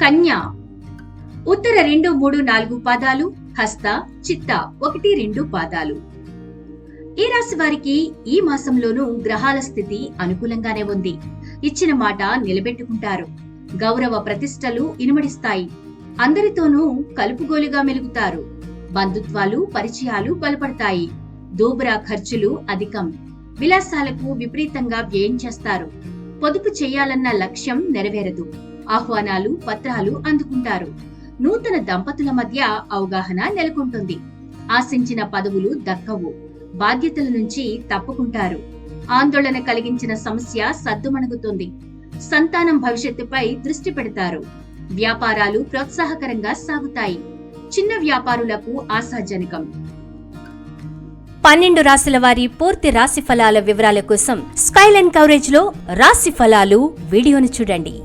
కన్య ఉత్తర 2, 3, 4 పాదాలు, హస్త, చిత్త 1, 2 పాదాలు. ఈ రాశి వారికి ఈ మాసంలోనూ గ్రహాల స్థితి అనుకూలంగానే ఉంది. ఇచ్చిన మాట నిలబెట్టుకుంటారు. గౌరవ ప్రతిష్టలు ఇనుమడిస్తాయి. అందరితోనూ కలుపుగోలుగా మెలుగుతారు. బంధుత్వాలు, పరిచయాలు బలపడతాయి. దూబరా ఖర్చులు అధికం. విలాసాలకు విపరీతంగా వ్యయం చేస్తారు. పొదుపు చేయాలన్న లక్ష్యం నెరవేరదు. ఆహ్వానాలు, పత్రాలు అందుకుంటారు. నూతన దంపతుల మధ్య అవగాహన నెలకొంటుంది. ఆశించిన పదవులు దక్కవు. బాధ్యతల నుంచి తప్పుకుంటారు. ఆందోళన కలిగించిన సమస్య సద్దుమణుగుతుంది. సంతానం భవిష్యత్తుపై దృష్టి పెడతారు. వ్యాపారాలు ప్రోత్సాహకరంగా సాగుతాయి. చిన్న వ్యాపారులకు ఆశాజనకం. 12 రాశుల వారి పూర్తి రాశి ఫలాల వివరాల కోసం స్కైలైన్ కవరేజ్ లో రాశి ఫలాలు వీడియోను చూడండి.